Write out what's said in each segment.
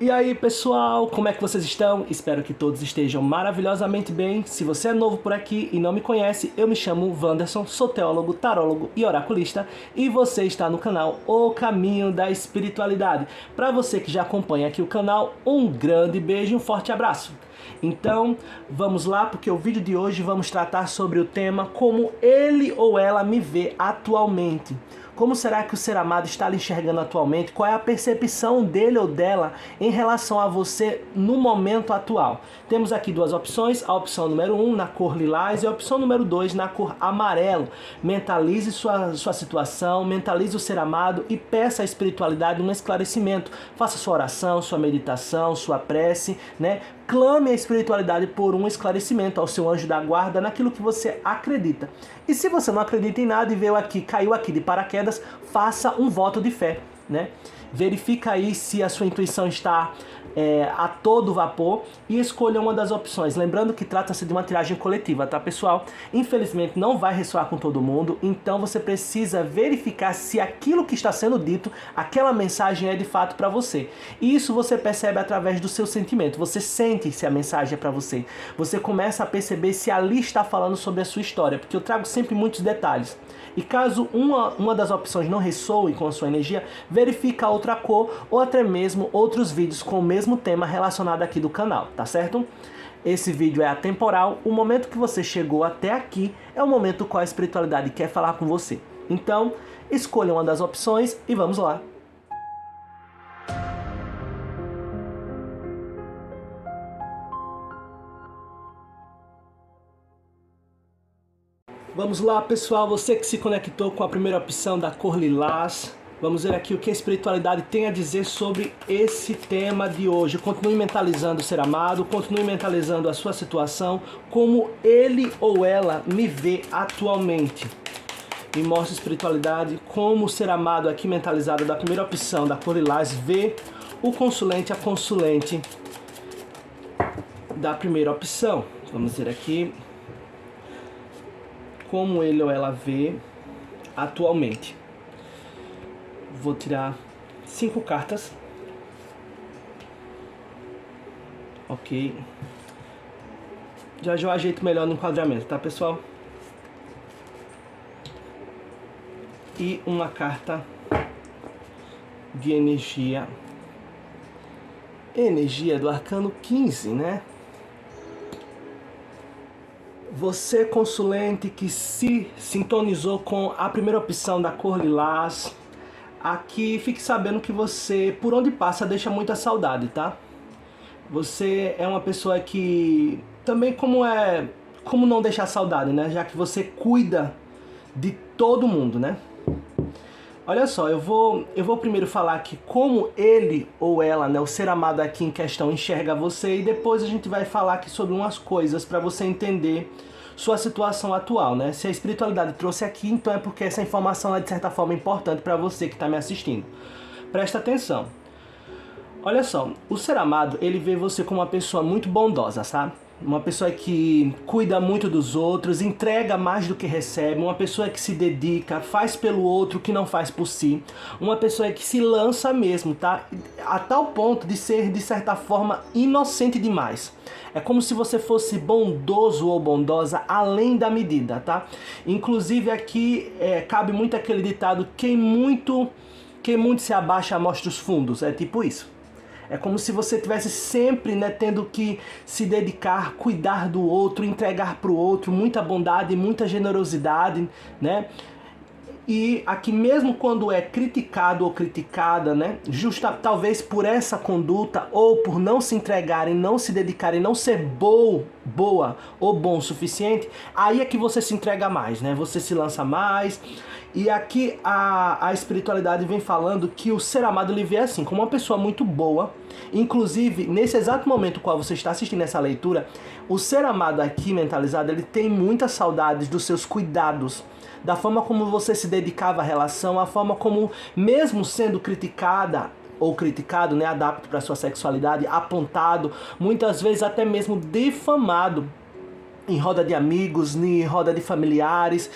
E aí pessoal, como é que vocês estão? Espero que todos estejam maravilhosamente bem. Se você é novo por aqui e não me conhece, eu me chamo Wanderson, sou teólogo, tarólogo e oraculista e você está no canal O Caminho da Espiritualidade. Para você que já acompanha aqui o canal, um grande beijo e um forte abraço. Então vamos lá, porque o vídeo de hoje vamos tratar sobre o tema como ele ou ela me vê atualmente. Como será que o ser amado está lhe enxergando atualmente? Qual é a percepção dele ou dela em relação a você no momento atual? Temos aqui duas opções, a opção número 1 na cor lilás e a opção número 2 na cor amarelo. Mentalize sua situação, mentalize o ser amado e peça à espiritualidade um esclarecimento. Faça sua oração, sua meditação, sua prece, né? Clame a espiritualidade por um esclarecimento ao seu anjo da guarda naquilo que você acredita. E se você não acredita em nada e veio aqui, caiu aqui de paraquedas, faça um voto de fé, né? Verifica aí se a sua intuição está a todo vapor e escolha uma das opções. Lembrando que trata-se de uma tiragem coletiva, tá pessoal? Infelizmente não vai ressoar com todo mundo, então você precisa verificar se aquilo que está sendo dito, aquela mensagem é de fato para você. E isso você percebe através do seu sentimento. Você sente se a mensagem é para você. Você começa a perceber se ali está falando sobre a sua história, porque eu trago sempre muitos detalhes. E caso uma das opções não ressoe com a sua energia, verifica outra cor ou até mesmo outros vídeos com o mesmo tema relacionado aqui do canal, tá certo? Esse vídeo é atemporal, o momento que você chegou até aqui é o momento qual a espiritualidade quer falar com você. Então, escolha uma das opções e vamos lá. Vamos lá pessoal, você que se conectou com a primeira opção da cor lilás, vamos ver aqui o que a espiritualidade tem a dizer sobre esse tema de hoje. Continue mentalizando o ser amado, continue mentalizando a sua situação, como ele ou ela me vê atualmente. Me mostra a espiritualidade, como o ser amado aqui mentalizado da primeira opção da cor lilás vê o consulente, a consulente da primeira opção. Vamos ver aqui como ele ou ela vê atualmente. Vou tirar 5 cartas. Ok. Já eu ajeito melhor no enquadramento, tá pessoal? E uma carta de energia. Energia do arcano 15, né? Você, consulente que se sintonizou com a primeira opção da cor lilás, aqui fique sabendo que você, por onde passa, deixa muita saudade, tá? Você é uma pessoa que também como não deixar saudade, né? Já que você cuida de todo mundo, né? Olha só, eu vou primeiro falar aqui como ele ou ela, né, o ser amado aqui em questão, enxerga você, e depois a gente vai falar aqui sobre umas coisas para você entender sua situação atual, né? Se a espiritualidade trouxe aqui, então é porque essa informação é de certa forma importante para você que está me assistindo. Presta atenção. Olha só, o ser amado, ele vê você como uma pessoa muito bondosa, sabe? Uma pessoa que cuida muito dos outros, entrega mais do que recebe, uma pessoa que se dedica, faz pelo outro o que não faz por si, uma pessoa que se lança mesmo, tá? A tal ponto de ser, de certa forma, inocente demais. É como se você fosse bondoso ou bondosa além da medida, tá? Inclusive aqui cabe muito aquele ditado, quem muito se abaixa mostra os fundos, é tipo isso. É como se você tivesse sempre, né, tendo que se dedicar, cuidar do outro, entregar para o outro muita bondade, muita generosidade, né? E aqui mesmo quando é criticado ou criticada, né, talvez por essa conduta ou por não se entregarem, não se dedicarem, não ser boa ou bom o suficiente, aí é que você se entrega mais, né? Você se lança mais. E aqui a espiritualidade vem falando que o ser amado lhe vê assim, como uma pessoa muito boa. Inclusive, nesse exato momento qual você está assistindo essa leitura, o ser amado aqui mentalizado, ele tem muitas saudades dos seus cuidados, da forma como você se dedicava à relação, a forma como, mesmo sendo criticada ou criticado, né, adapto para sua sexualidade, apontado, muitas vezes até mesmo defamado, em roda de amigos, em roda de familiares.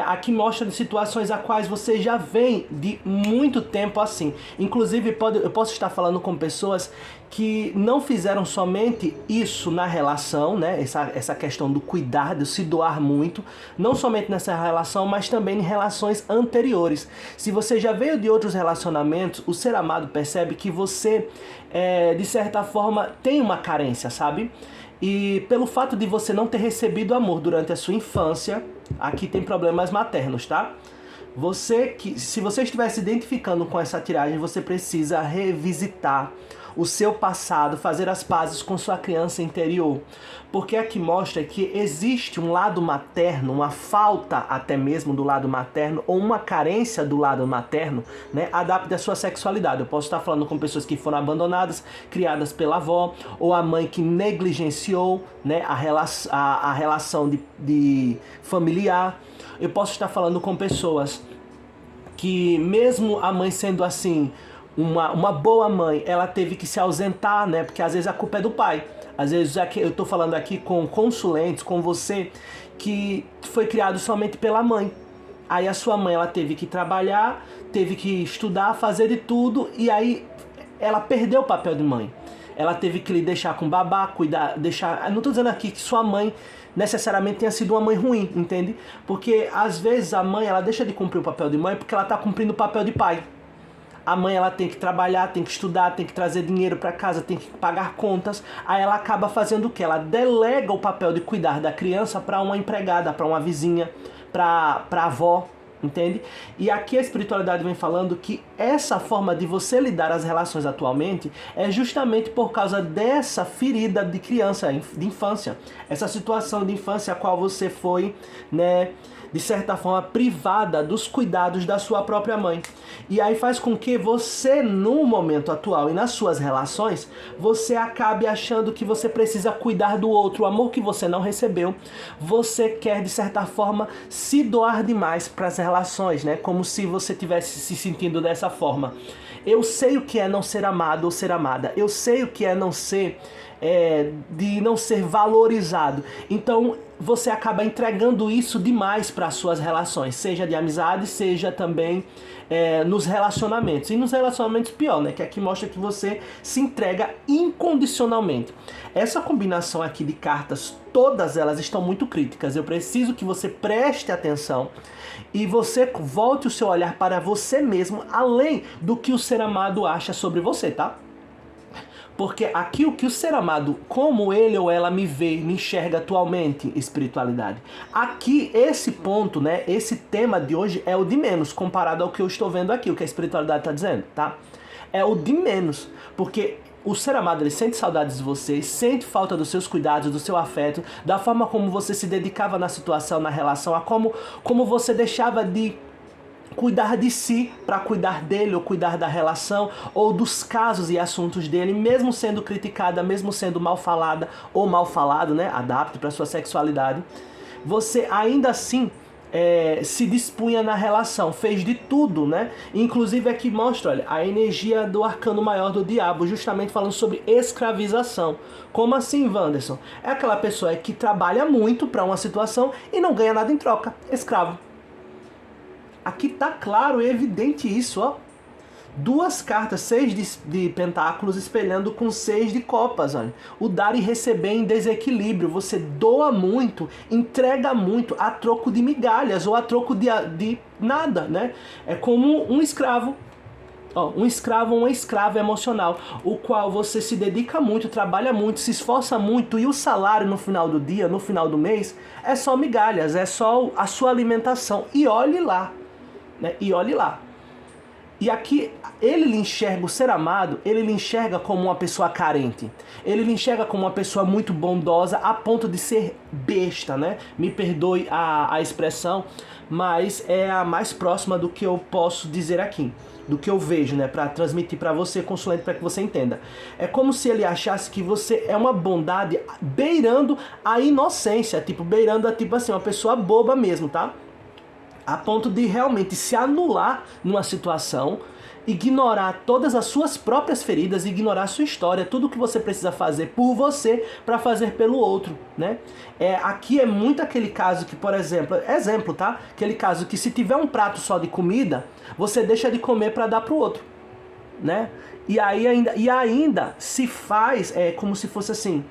Aqui mostra situações a quais você já vem de muito tempo assim. Inclusive, eu posso estar falando com pessoas que não fizeram somente isso na relação, né? Essa questão do cuidar, de se doar muito, não somente nessa relação, mas também em relações anteriores. Se você já veio de outros relacionamentos, o ser amado percebe que você, de certa forma, tem uma carência, sabe? E pelo fato de você não ter recebido amor durante a sua infância, aqui tem problemas maternos, tá? Se você estiver se identificando com essa tiragem, você precisa revisitar o seu passado, fazer as pazes com sua criança interior. Porque aqui mostra que existe um lado materno, uma falta até mesmo do lado materno, ou uma carência do lado materno, né? Adapte a sua sexualidade. Eu posso estar falando com pessoas que foram abandonadas, criadas pela avó, ou a mãe que negligenciou, né, a relação de familiar. Eu posso estar falando com pessoas que, mesmo a mãe sendo assim, uma boa mãe, ela teve que se ausentar, né? Porque às vezes a culpa é do pai. Às vezes eu estou falando aqui com consulentes, com você, que foi criado somente pela mãe. Aí a sua mãe, ela teve que trabalhar, teve que estudar, fazer de tudo, e aí ela perdeu o papel de mãe. Ela teve que lhe deixar com babá, cuidar, deixar... Não estou dizendo aqui que sua mãe necessariamente tenha sido uma mãe ruim, entende? Porque às vezes a mãe, ela deixa de cumprir o papel de mãe porque ela está cumprindo o papel de pai. A mãe, ela tem que trabalhar, tem que estudar, tem que trazer dinheiro para casa, tem que pagar contas. Aí ela acaba fazendo o quê? Ela delega o papel de cuidar da criança para uma empregada, para uma vizinha, para a avó, entende? E aqui a espiritualidade vem falando que essa forma de você lidar as relações atualmente é justamente por causa dessa ferida de criança, de infância. Essa situação de infância a qual você foi, né, de certa forma, privada dos cuidados da sua própria mãe. E aí faz com que você, no momento atual e nas suas relações, você acabe achando que você precisa cuidar do outro. O amor que você não recebeu, você quer, de certa forma, se doar demais para as relações, né? Como se você estivesse se sentindo dessa forma. Eu sei o que é não ser amado ou ser amada. Eu sei o que é não ser... de não ser valorizado. Então você acaba entregando isso demais para as suas relações, seja de amizade, seja também nos relacionamentos. E nos relacionamentos pior, né? Que aqui mostra que você se entrega incondicionalmente. Essa combinação aqui de cartas, todas elas estão muito críticas. Eu preciso que você preste atenção e você volte o seu olhar para você mesmo, além do que o ser amado acha sobre você, tá? Porque aqui o que o ser amado, como ele ou ela me vê, me enxerga atualmente, espiritualidade. Aqui, esse ponto, né, esse tema de hoje é o de menos, comparado ao que eu estou vendo aqui, o que a espiritualidade está dizendo, tá? É o de menos, porque o ser amado, ele sente saudades de você, sente falta dos seus cuidados, do seu afeto, da forma como você se dedicava na situação, na relação, a como você deixava de cuidar de si para cuidar dele ou cuidar da relação ou dos casos e assuntos dele, mesmo sendo criticada, mesmo sendo mal falada ou mal falado, né? Adapte para sua sexualidade. Você ainda assim se dispunha na relação, fez de tudo, né? Inclusive aqui mostra, olha, a energia do arcano maior do diabo, justamente falando sobre escravização. Como assim, Wanderson? É aquela pessoa que trabalha muito para uma situação e não ganha nada em troca. Escravo. Aqui tá claro e evidente isso, ó. Duas cartas, 6 de pentáculos espelhando com 6 de copas, olha. O dar e receber em desequilíbrio. Você doa muito, entrega muito a troco de migalhas ou a troco de nada, né? É como um escravo. Ó, um escravo ou uma escrava emocional, o qual você se dedica muito, trabalha muito, se esforça muito e o salário no final do dia, no final do mês, é só migalhas, é só a sua alimentação. E olhe lá. Né? E olhe lá. E aqui ele lhe enxerga, o ser amado, ele lhe enxerga como uma pessoa carente. Ele lhe enxerga como uma pessoa muito bondosa a ponto de ser besta, né? Me perdoe a expressão, mas é a mais próxima do que eu posso dizer aqui, do que eu vejo, né? Para transmitir para você, consulente, para que você entenda. É como se ele achasse que você é uma bondade beirando a inocência, tipo, beirando a, tipo assim, uma pessoa boba mesmo, tá? A ponto de realmente se anular numa situação ignorar todas as suas próprias feridas, ignorar a sua história, tudo que você precisa fazer por você para fazer pelo outro, né? Aqui é muito aquele caso que, por exemplo, tá? Aquele caso que se tiver um prato só de comida, você deixa de comer para dar pro outro, né? E ainda se faz, como se fosse assim,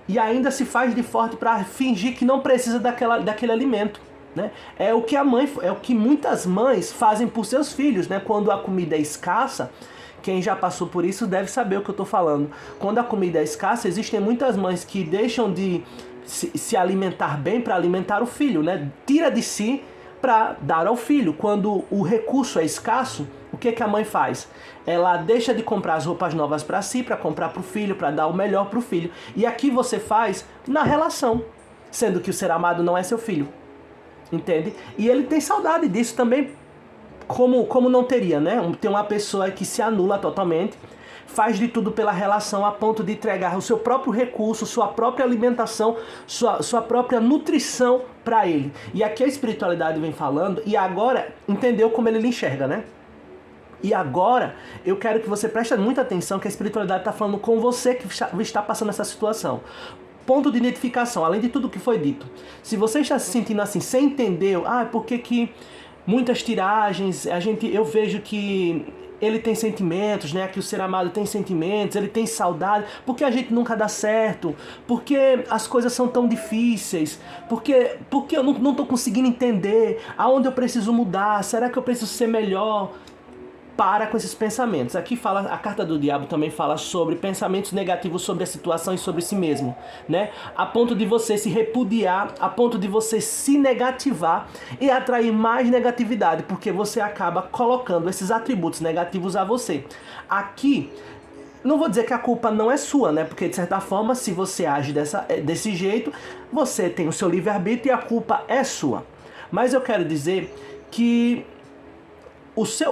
e ainda se faz de forte para fingir que não precisa daquele alimento, né? É o que muitas mães fazem por seus filhos, né? Quando a comida é escassa, quem já passou por isso deve saber o que eu estou falando. Quando a comida é escassa, existem muitas mães que deixam de se alimentar bem para alimentar o filho, né? Tira de si para dar ao filho. Quando o recurso é escasso, o que a mãe faz? Ela deixa de comprar as roupas novas para si, para comprar para o filho, para dar o melhor para o filho. E aqui você faz na relação, sendo que o ser amado não é seu filho. Entende? E ele tem saudade disso também, como não teria, né? Tem uma pessoa que se anula totalmente, faz de tudo pela relação a ponto de entregar o seu próprio recurso, sua própria alimentação, sua própria nutrição para ele. E aqui a espiritualidade vem falando, e agora entendeu como ele lhe enxerga, né? E agora eu quero que você preste muita atenção que a espiritualidade está falando com você que está passando essa situação. Ponto de identificação, além de tudo que foi dito. Se você está se sentindo assim, sem entender, por que muitas tiragens, eu vejo que ele tem sentimentos, né? Que o ser amado tem sentimentos, ele tem saudade, porque a gente nunca dá certo, porque as coisas são tão difíceis, porque eu não estou conseguindo entender aonde eu preciso mudar, será que eu preciso ser melhor? Para com esses pensamentos. Aqui fala, a carta do diabo também fala sobre pensamentos negativos sobre a situação e sobre si mesmo, né? A ponto de você se repudiar, a ponto de você se negativar e atrair mais negatividade, porque você acaba colocando esses atributos negativos a você. Aqui, não vou dizer que a culpa não é sua, né? Porque de certa forma, se você age desse jeito, você tem o seu livre-arbítrio e a culpa é sua. Mas eu quero dizer que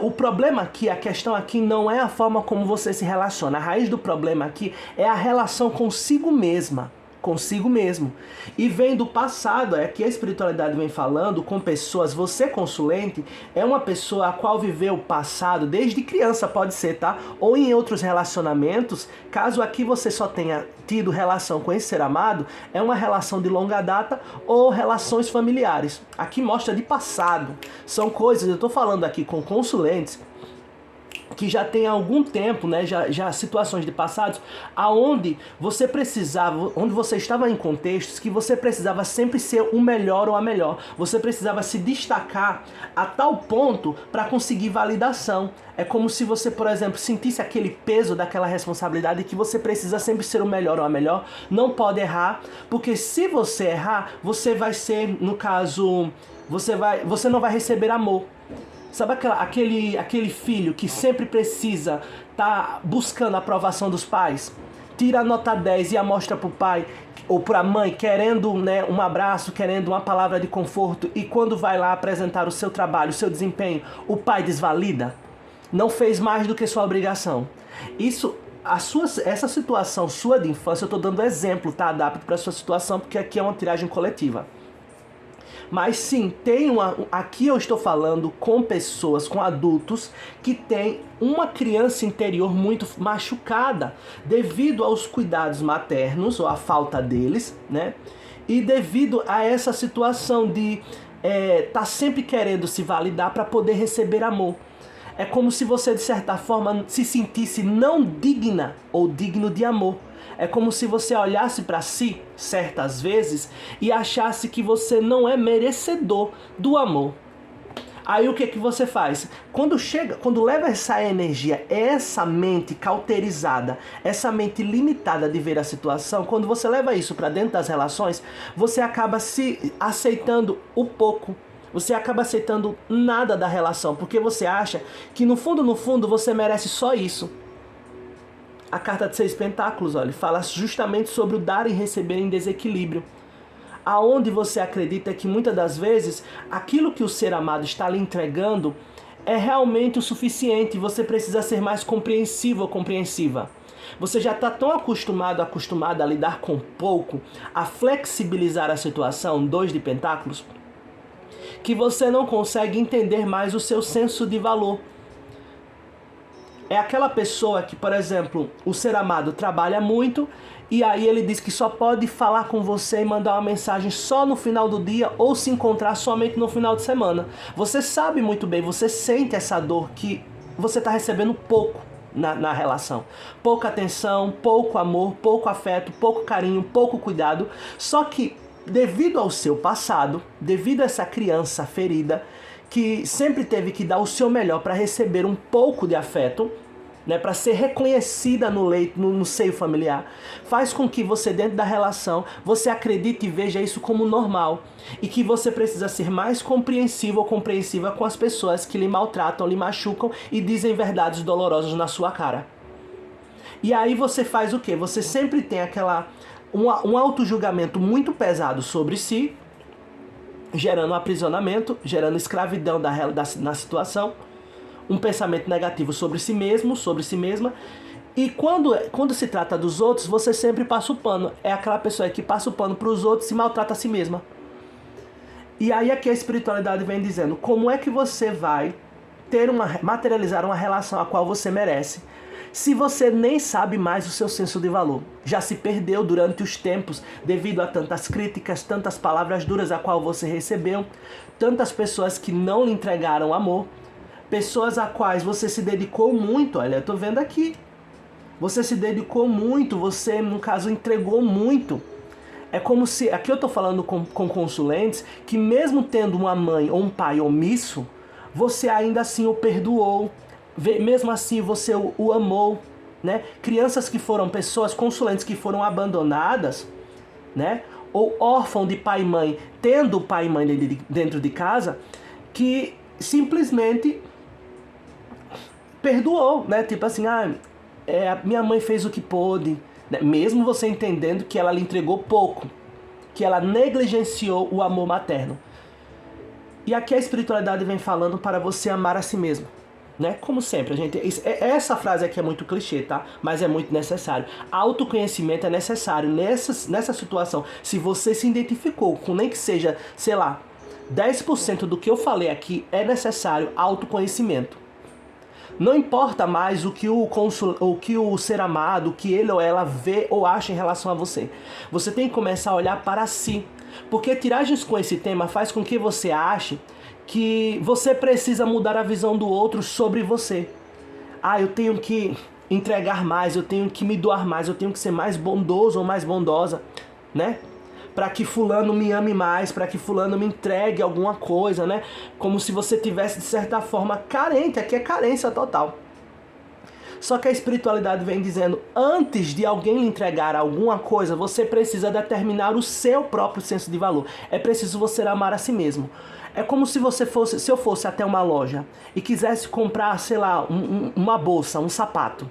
o problema aqui, a questão aqui não é a forma como você se relaciona. A raiz do problema aqui é a relação consigo mesma. Consigo mesmo. E vem do passado, que a espiritualidade vem falando com pessoas. Você, consulente, é uma pessoa a qual viveu o passado desde criança, pode ser, tá? Ou em outros relacionamentos. Caso aqui você só tenha tido relação com esse ser amado, é uma relação de longa data ou relações familiares. Aqui mostra de passado. São coisas, eu estou falando aqui com consulentes que já tem algum tempo, né, já situações de passados, aonde você precisava, onde você estava em contextos que você precisava sempre ser o melhor ou a melhor. Você precisava se destacar a tal ponto para conseguir validação. É como se você, por exemplo, sentisse aquele peso daquela responsabilidade que você precisa sempre ser o melhor ou a melhor, não pode errar, porque se você errar, você vai ser, no caso, você não vai receber amor. Sabe aquele filho que sempre precisa estar buscando a aprovação dos pais? Tira a nota 10 e a mostra para o pai ou para a mãe, querendo, né, um abraço, querendo uma palavra de conforto, e quando vai lá apresentar o seu trabalho, o seu desempenho, o pai desvalida? Não fez mais do que sua obrigação. Essa situação sua de infância, eu estou dando exemplo, tá? Adapte para a sua situação, porque aqui é uma tiragem coletiva. Mas sim, aqui eu estou falando com pessoas, com adultos que têm uma criança interior muito machucada devido aos cuidados maternos ou à falta deles, né? E devido a essa situação de tá sempre querendo se validar para poder receber amor. É como se você, de certa forma, se sentisse não digna ou digno de amor. É como se você olhasse para si, certas vezes, e achasse que você não é merecedor do amor. Aí o que você faz? Quando leva essa energia, essa mente cauterizada, essa mente limitada de ver a situação, quando você leva isso para dentro das relações, você acaba se aceitando o pouco. Você acaba aceitando nada da relação, porque você acha que no fundo você merece só isso. A carta de 6 pentáculos, olha, fala justamente sobre o dar e receber em desequilíbrio. Aonde você acredita que muitas das vezes aquilo que o ser amado está lhe entregando é realmente o suficiente e você precisa ser mais compreensivo ou compreensiva. Você já está tão acostumado a lidar com pouco, a flexibilizar a situação, 2 de pentáculos, que você não consegue entender mais o seu senso de valor. É aquela pessoa que, por exemplo, o ser amado trabalha muito e aí ele diz que só pode falar com você e mandar uma mensagem só no final do dia ou se encontrar somente no final de semana. Você sabe muito bem, você sente essa dor que você está recebendo pouco na relação. Pouca atenção, pouco amor, pouco afeto, pouco carinho, pouco cuidado. Só que devido ao seu passado, devido a essa criança ferida, que sempre teve que dar o seu melhor para receber um pouco de afeto, né, para ser reconhecida no leito, no seio familiar, faz com que você, dentro da relação, você acredite e veja isso como normal e que você precisa ser mais compreensivo ou compreensiva com as pessoas que lhe maltratam, lhe machucam e dizem verdades dolorosas na sua cara. E aí você faz o quê? Você sempre tem um auto-julgamento muito pesado sobre si, gerando aprisionamento, gerando escravidão na situação, um pensamento negativo sobre si mesmo, sobre si mesma. E quando se trata dos outros, você sempre passa o pano. É aquela pessoa que passa o pano para os outros e maltrata a si mesma. E aí aqui a espiritualidade vem dizendo, como é que você vai materializar uma relação a qual você merece, se você nem sabe mais o seu senso de valor? Já se perdeu durante os tempos devido a tantas críticas, tantas palavras duras a qual você recebeu, tantas pessoas que não lhe entregaram amor, pessoas a quais você se dedicou muito. Olha, eu tô vendo aqui, você se dedicou muito, você no caso entregou muito. É como se, aqui eu tô falando com consulentes, que mesmo tendo uma mãe ou um pai omisso, você ainda assim o perdoou, mesmo assim você o amou, né? Crianças que foram pessoas, consulentes que foram abandonadas, né? Ou órfão de pai e mãe, tendo pai e mãe dentro de casa, que simplesmente perdoou, né? Tipo assim, minha mãe fez o que pôde, né? Mesmo você entendendo que ela lhe entregou pouco, que ela negligenciou o amor materno. E aqui a espiritualidade vem falando para você amar a si mesmo, né? Como sempre, essa frase aqui é muito clichê, tá? Mas é muito necessário. Autoconhecimento é necessário nessa situação. Se você se identificou com nem que seja, sei lá, 10% do que eu falei aqui, é necessário autoconhecimento. Não importa mais o que o ser amado, o que ele ou ela vê ou acha em relação a você. Você tem que começar a olhar para si. Porque tiragens com esse tema faz com que você ache que você precisa mudar a visão do outro sobre você. Eu tenho que entregar mais, eu tenho que me doar mais, eu tenho que ser mais bondoso ou mais bondosa, né? Para que fulano me ame mais, para que fulano me entregue alguma coisa, né? Como se você tivesse, de certa forma, carente. Aqui é carência total. Só que a espiritualidade vem dizendo, antes de alguém lhe entregar alguma coisa, você precisa determinar o seu próprio senso de valor. É preciso você amar a si mesmo. É como se eu fosse até uma loja e quisesse comprar, sei lá, uma bolsa, um sapato.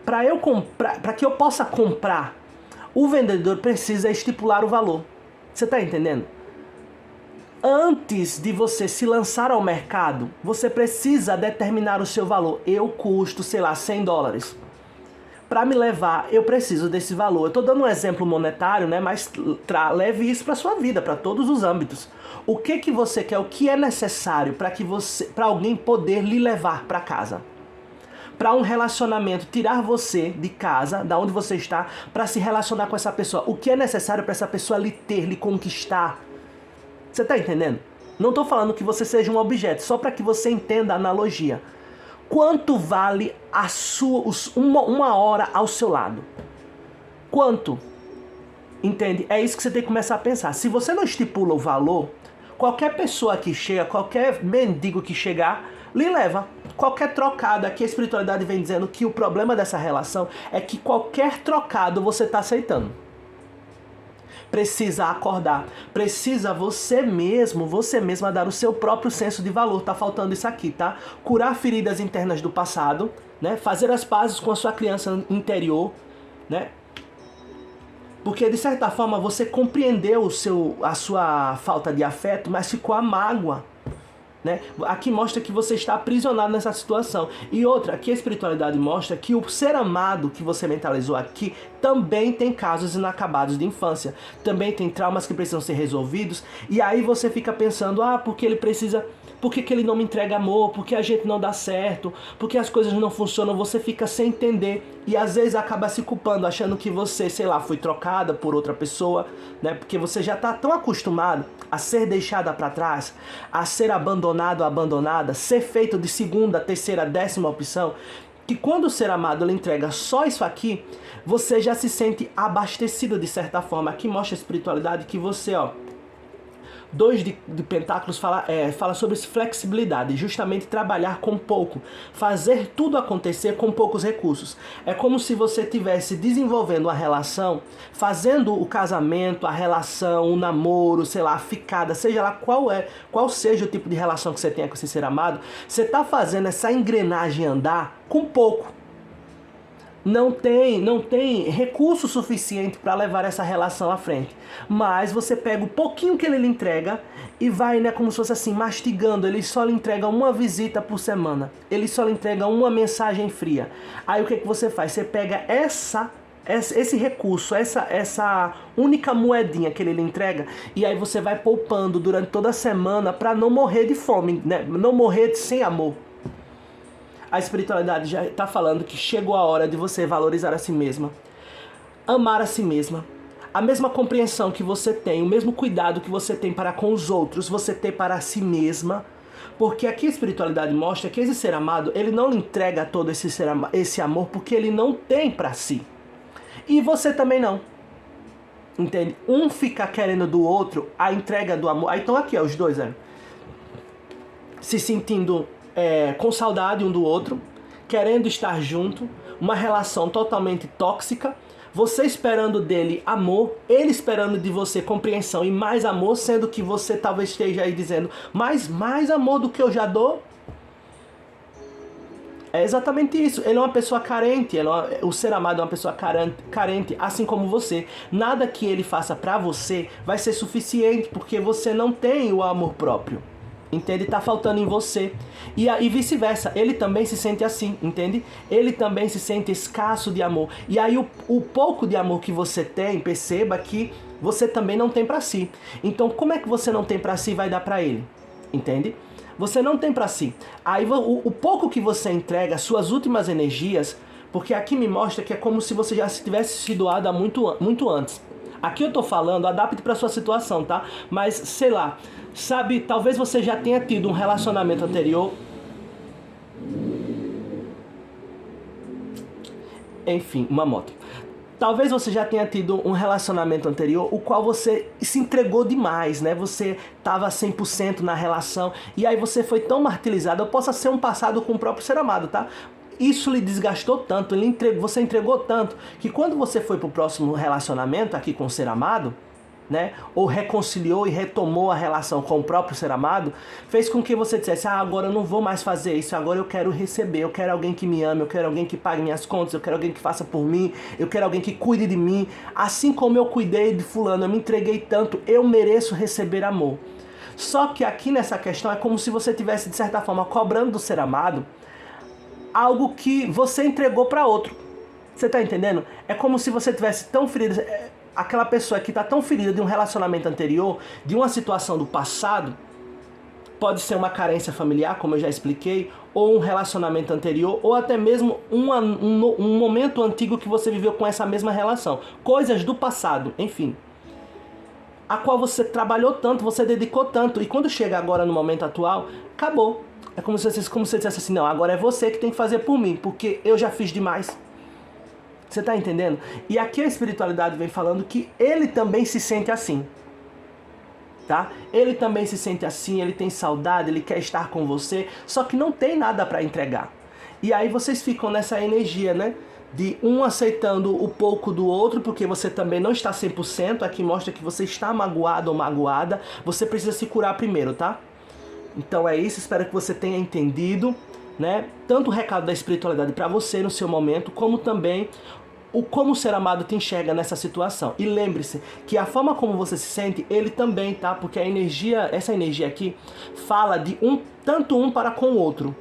Para que eu possa comprar, o vendedor precisa estipular o valor. Você está entendendo? Antes de você se lançar ao mercado, você precisa determinar o seu valor. Eu custo, sei lá, $100. Para me levar, eu preciso desse valor. Eu estou dando um exemplo monetário, né? Mas leve isso para sua vida, para todos os âmbitos. O que você quer? O que é necessário para alguém poder lhe levar para casa? Para um relacionamento, tirar você de casa, da onde você está, para se relacionar com essa pessoa. O que é necessário para essa pessoa lhe ter, lhe conquistar? Você está entendendo? Não estou falando que você seja um objeto, só para que você entenda a analogia. Quanto vale uma hora ao seu lado? Quanto? Entende? É isso que você tem que começar a pensar. Se você não estipula o valor, qualquer pessoa que chega, qualquer mendigo que chegar, lhe leva. Qualquer trocado, aqui a espiritualidade vem dizendo que o problema dessa relação é que qualquer trocado você está aceitando. Precisa acordar, precisa você mesma dar o seu próprio senso de valor. Tá faltando isso aqui, tá? Curar feridas internas do passado, né? Fazer as pazes com a sua criança interior, né? Porque de certa forma você compreendeu a sua falta de afeto, mas ficou a mágoa. né? Aqui mostra que você está aprisionado nessa situação. E outra, aqui a espiritualidade mostra que o ser amado que você mentalizou aqui também tem casos inacabados de infância. Também tem traumas que precisam ser resolvidos. E aí você fica pensando, porque ele precisa... Por que ele não me entrega amor? Por que a gente não dá certo? Por que as coisas não funcionam? Você fica sem entender. E às vezes acaba se culpando, achando que você, sei lá, foi trocada por outra pessoa, né? Porque você já está tão acostumado a ser deixada para trás, a ser abandonado ou abandonada, ser feito de segunda, terceira, décima opção, que quando o ser amado ele entrega só isso aqui, você já se sente abastecido de certa forma. Aqui mostra a espiritualidade que você, 2 de Pentáculos fala sobre flexibilidade, justamente trabalhar com pouco, fazer tudo acontecer com poucos recursos. É como se você estivesse desenvolvendo uma relação, fazendo o casamento, a relação, o namoro, sei lá, a ficada, seja lá qual seja o tipo de relação que você tenha com esse ser amado, você está fazendo essa engrenagem andar com pouco. Não tem recurso suficiente para levar essa relação à frente. Mas você pega o pouquinho que ele lhe entrega e vai, né, como se fosse assim, mastigando. Ele só lhe entrega uma visita por semana. Ele só lhe entrega uma mensagem fria. Aí o que você faz? Você pega esse recurso, essa única moedinha que ele lhe entrega, e aí você vai poupando durante toda a semana para não morrer de fome, né? Não morrer sem amor. A espiritualidade já está falando que chegou a hora de você valorizar a si mesma, amar a si mesma. A mesma compreensão que você tem, o mesmo cuidado que você tem para com os outros, você tem para si mesma. Porque aqui a espiritualidade mostra que esse ser amado, ele não lhe entrega todo esse amor porque ele não tem para si. E você também não. Entende? Um fica querendo do outro a entrega do amor. Aí estão aqui, os dois, se sentindo... com saudade um do outro, querendo estar junto, uma relação totalmente tóxica, você esperando dele amor, ele esperando de você compreensão e mais amor, sendo que você talvez esteja aí dizendo, mais amor do que eu já dou. É exatamente isso, ele é uma pessoa carente, o ser amado é uma pessoa carente, assim como você. Nada que ele faça pra você vai ser suficiente, porque você não tem o amor próprio. Entende? Tá faltando em você. E vice-versa. Ele também se sente assim, entende? Ele também se sente escasso de amor. E aí o pouco de amor que você tem, perceba que você também não tem pra si. Então como é que você não tem pra si e vai dar pra ele? Entende? Você não tem pra si. Aí o pouco que você entrega, suas últimas energias, porque aqui me mostra que é como se você já tivesse se doado há muito antes. Aqui eu tô falando, adapte pra sua situação, tá? Mas, sei lá, sabe, talvez você já tenha tido um relacionamento anterior. Enfim, uma moto. Talvez você já tenha tido um relacionamento anterior, o qual você se entregou demais, né? Você tava 100% na relação, e aí você foi tão martirizado. Possa ser um passado com o próprio ser amado, tá? Isso lhe desgastou tanto, você entregou tanto, que quando você foi pro próximo relacionamento aqui com o ser amado, né, ou reconciliou e retomou a relação com o próprio ser amado, fez com que você dissesse, agora eu não vou mais fazer isso, agora eu quero receber, eu quero alguém que me ame, eu quero alguém que pague minhas contas, eu quero alguém que faça por mim, eu quero alguém que cuide de mim, assim como eu cuidei de fulano, eu me entreguei tanto, eu mereço receber amor. Só que aqui nessa questão é como se você estivesse, de certa forma, cobrando do ser amado algo que você entregou para outro. Você tá entendendo? É como se você tivesse tão ferido, aquela pessoa que tá tão ferida de um relacionamento anterior, de uma situação do passado, pode ser uma carência familiar, como eu já expliquei, ou um relacionamento anterior, ou até mesmo um momento antigo que você viveu com essa mesma relação. Coisas do passado, enfim. A qual você trabalhou tanto, você dedicou tanto, e quando chega agora no momento atual, acabou. É como se você dissesse assim, não, agora é você que tem que fazer por mim, porque eu já fiz demais. Você está entendendo? E aqui a espiritualidade vem falando que ele também se sente assim. Tá? Ele também se sente assim, ele tem saudade, ele quer estar com você, só que não tem nada para entregar. E aí vocês ficam nessa energia, né? De um aceitando o pouco do outro, porque você também não está 100%, aqui mostra que você está magoado ou magoada, você precisa se curar primeiro, tá? Então é isso, espero que você tenha entendido, né? Tanto o recado da espiritualidade para você no seu momento, como também como o ser amado te enxerga nessa situação. E lembre-se que a forma como você se sente, ele também, tá? Porque a energia, essa energia aqui, fala de tanto um para com o outro.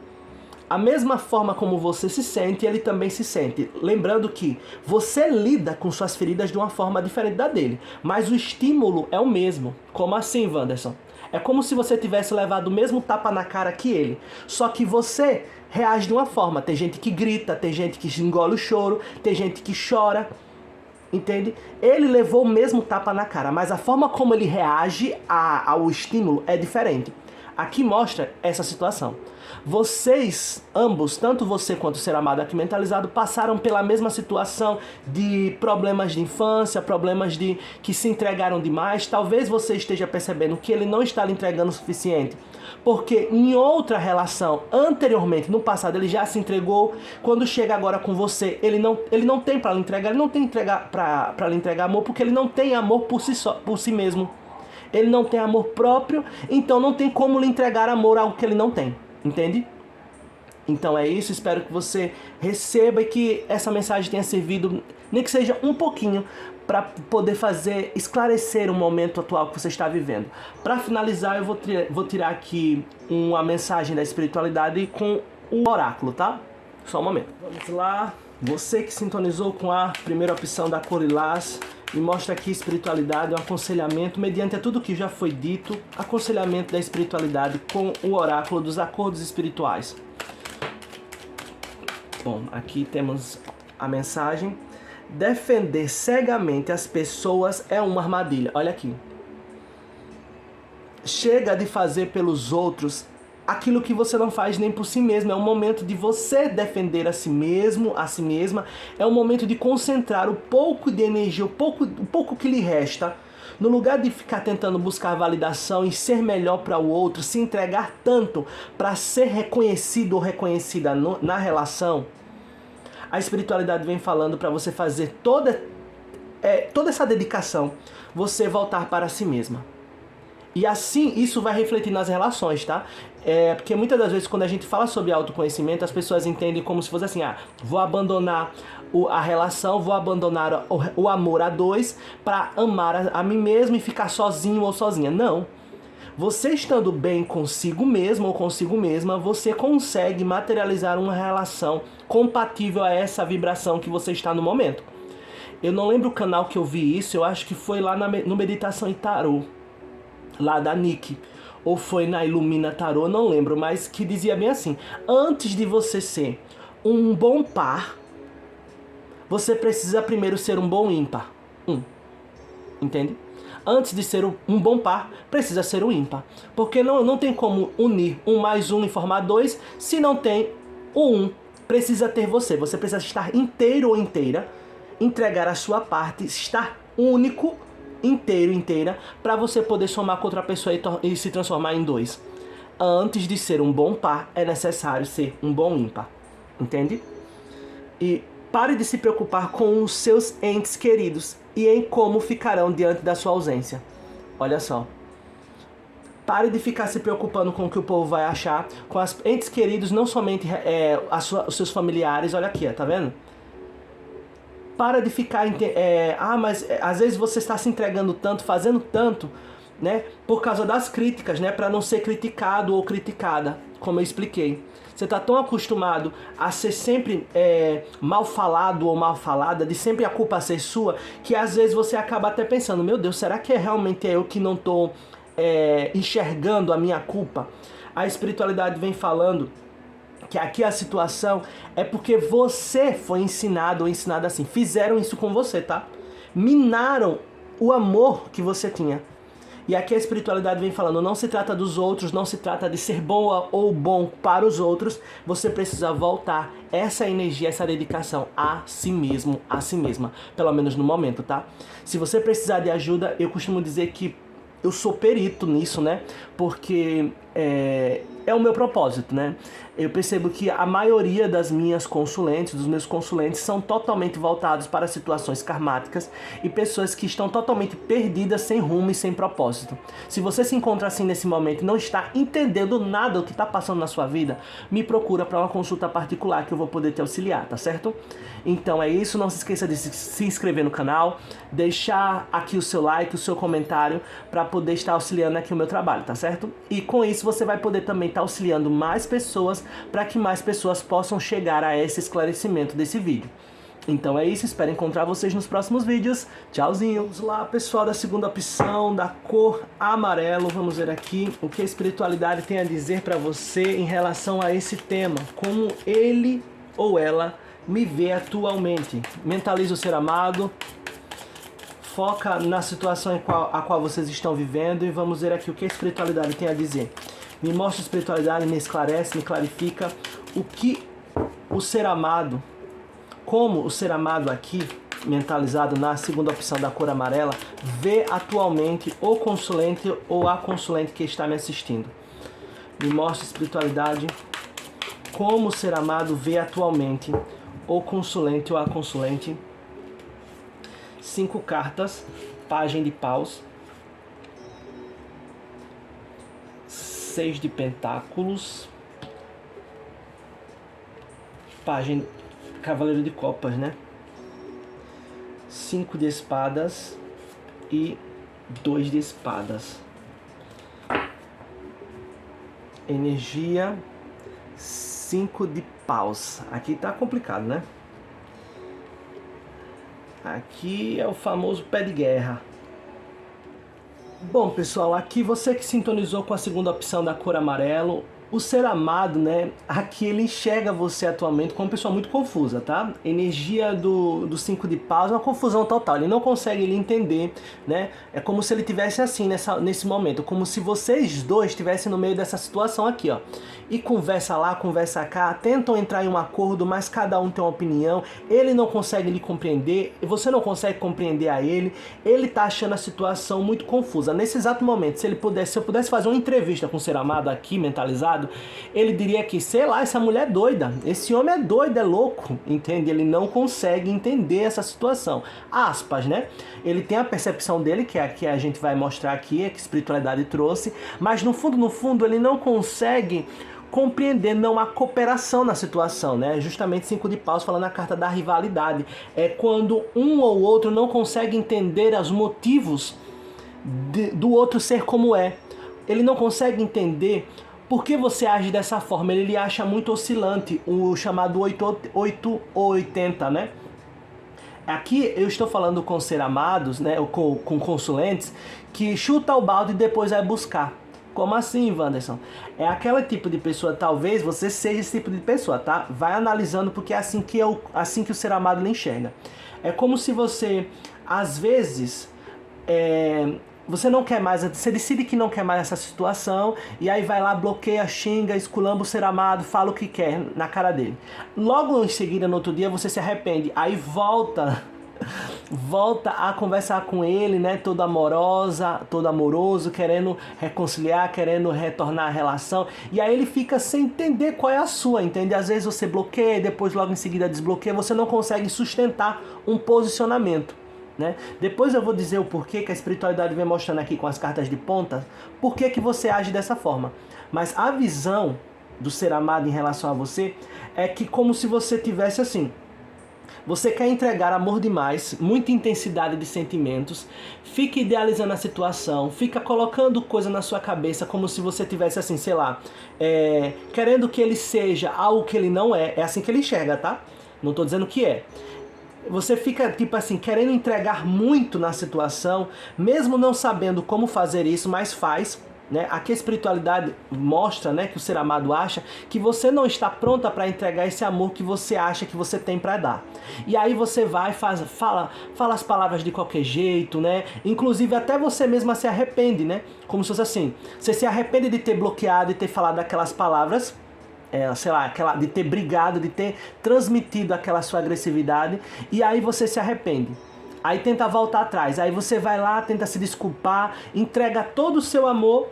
A mesma forma como você se sente, ele também se sente. Lembrando que você lida com suas feridas de uma forma diferente da dele, mas o estímulo é o mesmo. Como assim, Wanderson? É como se você tivesse levado o mesmo tapa na cara que ele, só que você reage de uma forma. Tem gente que grita, tem gente que engole o choro, tem gente que chora, entende? Ele levou o mesmo tapa na cara, mas a forma como ele reage ao estímulo é diferente. Aqui mostra essa situação. Vocês, ambos, tanto você quanto o ser amado aqui mentalizado, passaram pela mesma situação de problemas de infância, problemas de que se entregaram demais. Talvez você esteja percebendo que ele não está lhe entregando o suficiente, porque em outra relação, anteriormente, no passado, ele já se entregou. Quando chega agora com você, ele não tem para lhe entregar, ele não tem para lhe entregar amor, porque ele não tem amor por si mesmo. Ele não tem amor próprio, então não tem como lhe entregar amor a algo que ele não tem. Entende? Então é isso, espero que você receba e que essa mensagem tenha servido, nem que seja um pouquinho, para poder esclarecer o momento atual que você está vivendo. Para finalizar, eu vou tirar aqui uma mensagem da espiritualidade com o oráculo, tá? Só um momento. Vamos lá. Você que sintonizou com a primeira opção da cor lilás, me mostra aqui espiritualidade, um aconselhamento, mediante tudo que já foi dito, aconselhamento da espiritualidade com o oráculo dos acordos espirituais. Bom, aqui temos a mensagem. Defender cegamente as pessoas é uma armadilha. Olha aqui. Chega de fazer pelos outros aquilo que você não faz nem por si mesmo. É um momento de você defender a si mesmo, a si mesma. É um momento de concentrar o pouco de energia, o pouco que lhe resta, no lugar de ficar tentando buscar validação e ser melhor para o outro, se entregar tanto para ser reconhecido ou reconhecida na relação. A espiritualidade vem falando para você fazer toda essa dedicação, você voltar para si mesma. E assim isso vai refletir nas relações, tá? Porque muitas das vezes quando a gente fala sobre autoconhecimento, as pessoas entendem como se fosse assim, vou abandonar a relação, vou abandonar o amor a dois para amar a mim mesmo e ficar sozinho ou sozinha. Não. Você estando bem consigo mesmo ou consigo mesma, você consegue materializar uma relação compatível a essa vibração que você está no momento. Eu não lembro o canal que eu vi isso, eu acho que foi lá no Meditação e Tarô, lá da Nick, ou foi na Ilumina Tarô, não lembro, mas que dizia bem assim: antes de você ser um bom par, você precisa primeiro ser um bom ímpar. Entende? Antes de ser um bom par, precisa ser um ímpar. Porque não tem como unir 1 mais 1 e formar 2 se não tem o 1. Precisa ter você. Você precisa estar inteiro ou inteira, entregar a sua parte, estar único, inteiro, inteira, para você poder somar com outra pessoa e se transformar em 2. Antes de ser um bom par, é necessário ser um bom ímpar. Entende? E pare de se preocupar com os seus entes queridos e em como ficarão diante da sua ausência. Olha só. Pare de ficar se preocupando com o que o povo vai achar, com os entes queridos, não somente os seus familiares. Olha aqui, tá vendo? Para de ficar... mas às vezes você está se entregando tanto, fazendo tanto, né? Por causa das críticas, né? Para não ser criticado ou criticada, como eu expliquei. Você está tão acostumado a ser sempre mal falado ou mal falada, de sempre a culpa ser sua, que às vezes você acaba até pensando: meu Deus, será que realmente é eu que não estou enxergando a minha culpa? A espiritualidade vem falando que aqui a situação é porque você foi ensinado ou ensinada assim. Fizeram isso com você, tá? Minaram o amor que você tinha. E aqui a espiritualidade vem falando: não se trata dos outros, não se trata de ser boa ou bom para os outros. Você precisa voltar essa energia, essa dedicação a si mesmo, a si mesma. Pelo menos no momento, tá? Se você precisar de ajuda, eu costumo dizer que eu sou perito nisso, né? Porque é o meu propósito, né? Eu percebo que a maioria das minhas consulentes, dos meus consulentes, são totalmente voltados para situações karmáticas e pessoas que estão totalmente perdidas, sem rumo e sem propósito. Se você se encontra assim nesse momento e não está entendendo nada do que está passando na sua vida, me procura para uma consulta particular que eu vou poder te auxiliar, tá certo? Então é isso, não se esqueça de se inscrever no canal, deixar aqui o seu like, o seu comentário, para poder estar auxiliando aqui o meu trabalho, tá certo? E com isso você vai poder também estar auxiliando mais pessoas, para que mais pessoas possam chegar a esse esclarecimento desse vídeo. Então é isso, espero encontrar vocês nos próximos vídeos. Tchauzinho! Vamos lá, pessoal, da segunda opção, da cor amarelo. Vamos ver aqui o que a espiritualidade tem a dizer para você em relação a esse tema. Como ele ou ela me vê atualmente. Mentaliza o ser amado. Foca na situação a qual vocês estão vivendo e vamos ver aqui o que a espiritualidade tem a dizer. Me mostra a espiritualidade, me esclarece, me clarifica o que o ser amado, como o ser amado aqui, mentalizado na segunda opção da cor amarela, vê atualmente o consulente ou a consulente que está me assistindo. Me mostra a espiritualidade, como o ser amado vê atualmente o consulente ou a consulente. 5 cartas, Pagem de Paus, 6 de Pentáculos, Pagem Cavaleiro de Copas, né? 5 de Espadas e 2 de Espadas. Energia, 5 de Paus. Aqui tá complicado, né? Aqui é o famoso pé de guerra. Bom, pessoal, aqui você que sintonizou com a segunda opção da cor amarelo, o ser amado, né, aqui ele enxerga você atualmente como uma pessoa muito confusa, tá? Energia do 5 de paus é uma confusão total, ele não consegue ele entender, né? É como se ele tivesse assim nesse momento, como se vocês dois estivessem no meio dessa situação aqui, ó. E conversa lá, conversa cá, tentam entrar em um acordo, mas cada um tem uma opinião, ele não consegue lhe compreender, você não consegue compreender a ele tá achando a situação muito confusa. Nesse exato momento, se eu pudesse fazer uma entrevista com o ser amado aqui, mentalizado, ele diria que, sei lá, essa mulher é doida, esse homem é doido, é louco, entende? Ele não consegue entender essa situação. Aspas, né? Ele tem a percepção dele, que é a que a gente vai mostrar aqui, que a espiritualidade trouxe, mas no fundo, ele não consegue compreender, não há cooperação na situação, né? Justamente 5 de paus falando a carta da rivalidade. É quando um ou outro não consegue entender os motivos do outro ser como é. Ele não consegue entender por que você age dessa forma. Ele acha muito oscilante, o chamado 8 ou 80, né? Aqui eu estou falando com ser amados, né? Com consulentes, que chuta o balde e depois vai buscar. Como assim, Wanderson? É aquele tipo de pessoa, talvez você seja esse tipo de pessoa, tá? Vai analisando, porque é assim que o ser amado lhe enxerga. É como se você, às vezes, você não quer mais, você decide que não quer mais essa situação, e aí vai lá, bloqueia, xinga, esculamba o ser amado, fala o que quer na cara dele. Logo em seguida, no outro dia, você se arrepende, aí volta a conversar com ele, né, todo amoroso, querendo reconciliar, querendo retornar a relação, e aí ele fica sem entender qual é a sua, entende? Às vezes você bloqueia, depois logo em seguida desbloqueia, você não consegue sustentar um posicionamento, né? Depois eu vou dizer o porquê que a espiritualidade vem mostrando aqui com as cartas de ponta, por que você age dessa forma. Mas a visão do ser amado em relação a você é que como se você tivesse assim, você quer entregar amor demais, muita intensidade de sentimentos, fica idealizando a situação, fica colocando coisa na sua cabeça como se você tivesse assim, sei lá, querendo que ele seja algo que ele não é. É assim que ele enxerga, tá? Não tô dizendo que é. Você fica, tipo assim, querendo entregar muito na situação, mesmo não sabendo como fazer isso, mas faz, né? Aqui a espiritualidade mostra, né, que o ser amado acha que você não está pronta para entregar esse amor que você acha que você tem para dar. E aí você vai, fala as palavras de qualquer jeito, né? Inclusive até você mesma se arrepende, né? Como se fosse assim, você se arrepende de ter bloqueado e ter falado aquelas palavras, sei lá, de ter brigado, de ter transmitido aquela sua agressividade, e aí você se arrepende. Aí tenta voltar atrás, aí você vai lá, tenta se desculpar, entrega todo o seu amor,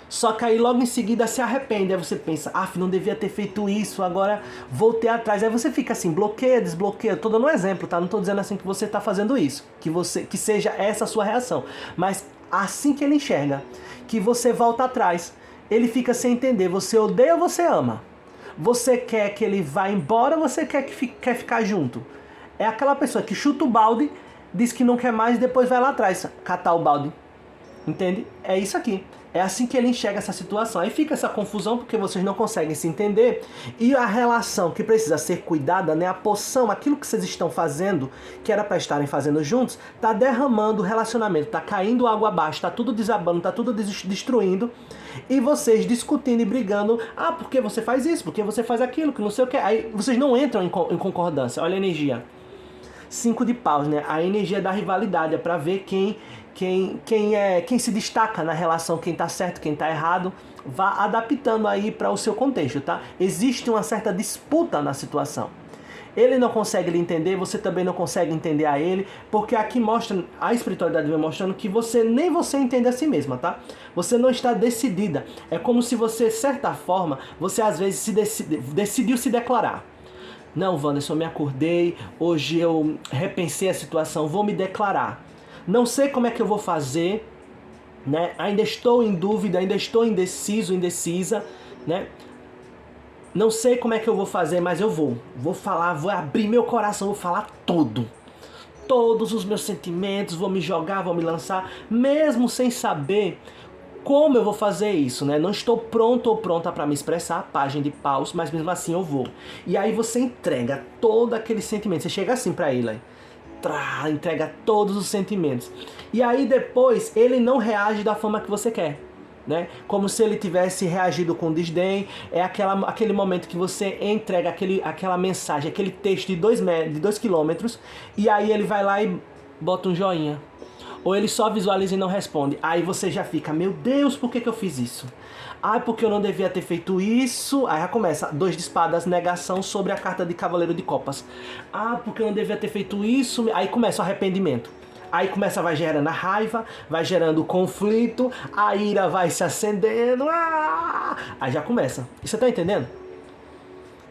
Só que aí logo em seguida se arrepende, aí você pensa, não devia ter feito isso, agora voltei atrás. Aí você fica assim, bloqueia, desbloqueia. Tô dando um exemplo, tá? Não tô dizendo assim que você tá fazendo isso, que seja essa a sua reação. Mas assim que ele enxerga, que você volta atrás, ele fica sem entender, você odeia ou você ama? Você quer que ele vá embora ou você quer ficar junto? É aquela pessoa que chuta o balde, diz que não quer mais e depois vai lá atrás catar o balde. Entende? É isso aqui. É assim que ele enxerga essa situação. Aí fica essa confusão porque vocês não conseguem se entender. E a relação que precisa ser cuidada, né? A poção, aquilo que vocês estão fazendo, que era para estarem fazendo juntos, tá derramando o relacionamento, tá caindo água abaixo, tá tudo desabando, tá tudo destruindo. E vocês discutindo e brigando. Por que você faz isso? Por que você faz aquilo? Que não sei o que. Aí vocês não entram em concordância. Olha a energia. 5 de paus, né? A energia da rivalidade é para ver quem se destaca na relação, quem tá certo, quem tá errado. Vá adaptando aí para o seu contexto, tá? Existe uma certa disputa na situação. Ele não consegue lhe entender, você também não consegue entender a ele, porque aqui mostra, a espiritualidade vem mostrando que nem você entende a si mesma, tá? Você não está decidida. É como se você, de certa forma, você às vezes decidiu se declarar. Não, Wanderson, eu me acordei, hoje eu repensei a situação, vou me declarar. Não sei como é que eu vou fazer, né? Ainda estou em dúvida, ainda estou indeciso, indecisa, né? Não sei como é que eu vou fazer, mas eu vou falar, vou abrir meu coração, vou falar tudo. Todos os meus sentimentos, vou me jogar, vou me lançar, mesmo sem saber como eu vou fazer isso, né? Não estou pronto ou pronta para me expressar, página de paus, mas mesmo assim eu vou. E aí você entrega todo aquele sentimento, você chega assim para ele, entrega todos os sentimentos. E aí depois ele não reage da forma que você quer, né? Como se ele tivesse reagido com desdém. É aquele momento que você entrega aquela mensagem, aquele texto de 2 quilômetros, e aí ele vai lá e bota um joinha. Ou ele só visualiza e não responde. Aí você já fica, meu Deus, por que eu fiz isso? Porque eu não devia ter feito isso. Aí já começa, 2 de espadas, negação sobre a carta de cavaleiro de copas. Porque eu não devia ter feito isso. Aí começa o arrependimento. Aí vai gerando a raiva, vai gerando o conflito, a ira vai se acendendo. Aí já começa. E você tá entendendo?